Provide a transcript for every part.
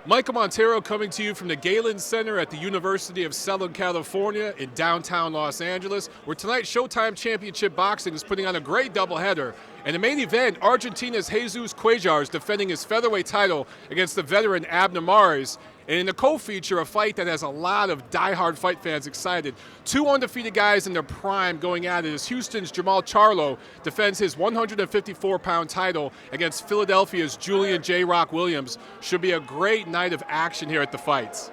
Michael Montero coming to you from the Galen Center at the University of Southern California in downtown Los Angeles, where tonight's Showtime Championship Boxing is putting on a great doubleheader. In the main event, Argentina's Jesus Cuellar is defending his featherweight title against the veteran Abner Mares. And in the co-feature, a fight that has a lot of diehard fight fans excited. Two undefeated guys in their prime going at it as Houston's Jermall Charlo defends his 154-pound title against Philadelphia's Julian J-Rock-Williams. Should be a great night of action here at the fights.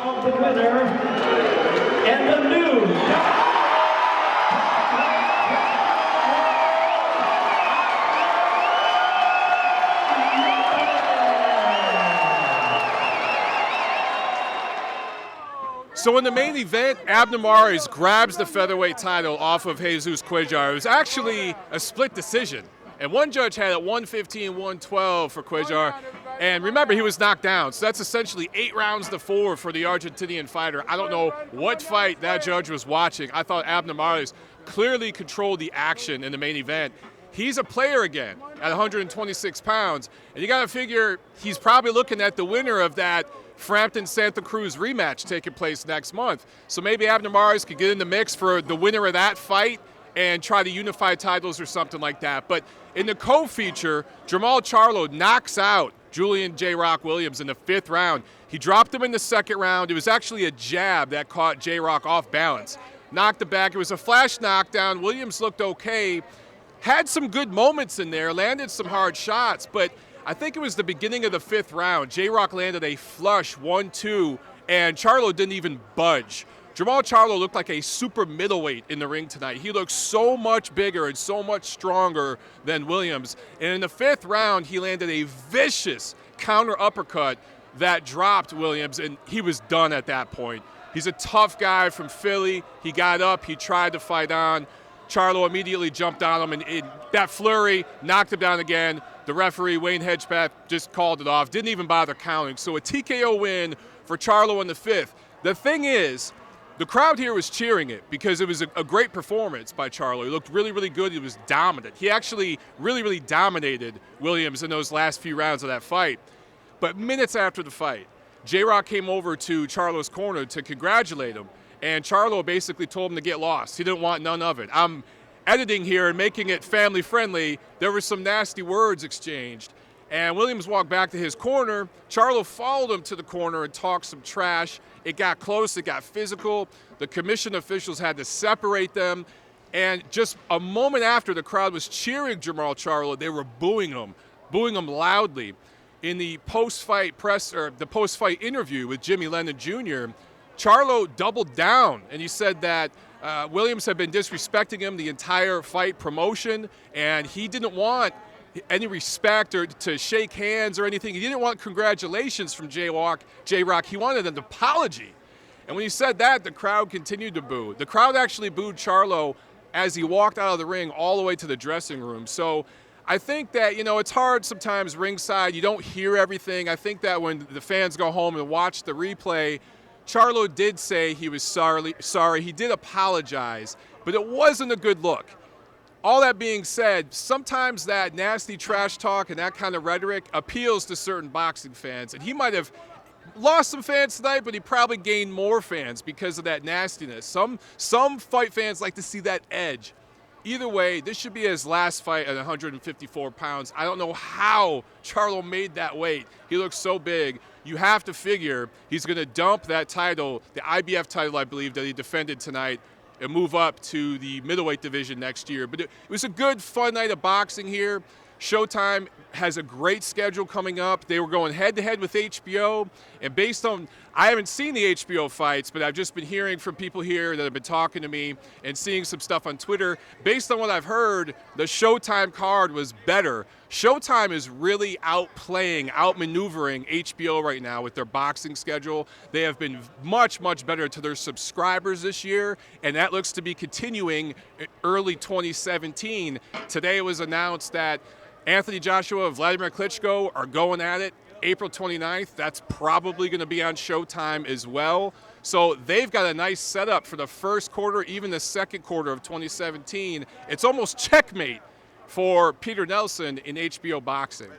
Of the winner and the new So in the main event, Abner Mares grabs the featherweight title off of Jesus Cuellar. It was actually a split decision. And one judge had it 115-112 for Cuellar. And remember, he was knocked down. So that's essentially 8 rounds to 4 for the Argentinian fighter. I don't know what fight that judge was watching. I thought Abner Mares clearly controlled the action in the main event. He's a player again at 126 pounds. And you got to figure he's probably looking at the winner of that Frampton Santa Cruz rematch taking place next month. So maybe Abner Mares could get in the mix for the winner of that fight and try to unify titles or something like that. But in the co-feature, Jermall Charlo knocks out Julian J-Rock-Williams in the 5th round. He dropped him in the 2nd round. It was actually a jab that caught J-Rock off balance. Knocked it back. It was a flash knockdown. Williams looked okay. Had some good moments in there, landed some hard shots, but I think it was the beginning of the 5th round. J-Rock landed a flush 1-2, and Charlo didn't even budge. Jermall Charlo looked like a super middleweight in the ring tonight. He looked so much bigger and so much stronger than Williams. And in the 5th round, he landed a vicious counter uppercut that dropped Williams, and he was done at that point. He's a tough guy from Philly. He got up, he tried to fight on. Charlo immediately jumped on him, and that flurry knocked him down again. The referee, Wayne Hedgepath, just called it off, didn't even bother counting. So a TKO win for Charlo in the 5th. The thing is, the crowd here was cheering it because it was a great performance by Charlo. He looked really, really good. He was dominant. He actually really, really dominated Williams in those last few rounds of that fight. But minutes after the fight, J-Rock came over to Charlo's corner to congratulate him, and Charlo basically told him to get lost. He didn't want none of it. I'm editing here and making it family friendly. There were some nasty words exchanged, and Williams walked back to his corner. Charlo followed him to the corner and talked some trash. It got close, it got physical. The commission officials had to separate them, and just a moment after the crowd was cheering Jermall Charlo, they were booing him loudly. In the post-fight post-fight interview with Jimmy Lennon Jr., Charlo doubled down, and he said that Williams had been disrespecting him the entire fight promotion, and he didn't want any respect or to shake hands or anything. He didn't want congratulations from J-Rock. He wanted an apology. And when he said that, the crowd continued to boo. The crowd actually booed Charlo as he walked out of the ring all the way to the dressing room. So I think that, it's hard sometimes ringside. You don't hear everything. I think that when the fans go home and watch the replay, Charlo did say he was sorry. He did apologize, but it wasn't a good look. All that being said, sometimes that nasty trash talk and that kind of rhetoric appeals to certain boxing fans. And he might have lost some fans tonight, but he probably gained more fans because of that nastiness. Some fight fans like to see that edge. Either way, this should be his last fight at 154 pounds. I don't know how Charlo made that weight. He looks so big. You have to figure he's going to dump that title, the IBF title, I believe, that he defended tonight, and move up to the middleweight division next year. But it was a good, fun night of boxing here. Showtime has a great schedule coming up. They were going head-to-head with HBO, and based on, I haven't seen the HBO fights, but I've just been hearing from people here that have been talking to me and seeing some stuff on Twitter. Based on what I've heard, the Showtime card was better. Showtime is really outmaneuvering HBO right now with their boxing schedule. They have been much, much better to their subscribers this year, and that looks to be continuing in early 2017. Today it was announced that Anthony Joshua and Vladimir Klitschko are going at it April 29th. That's probably going to be on Showtime as well. So they've got a nice setup for the first quarter, even the second quarter of 2017. It's almost checkmate for Peter Nelson in HBO boxing.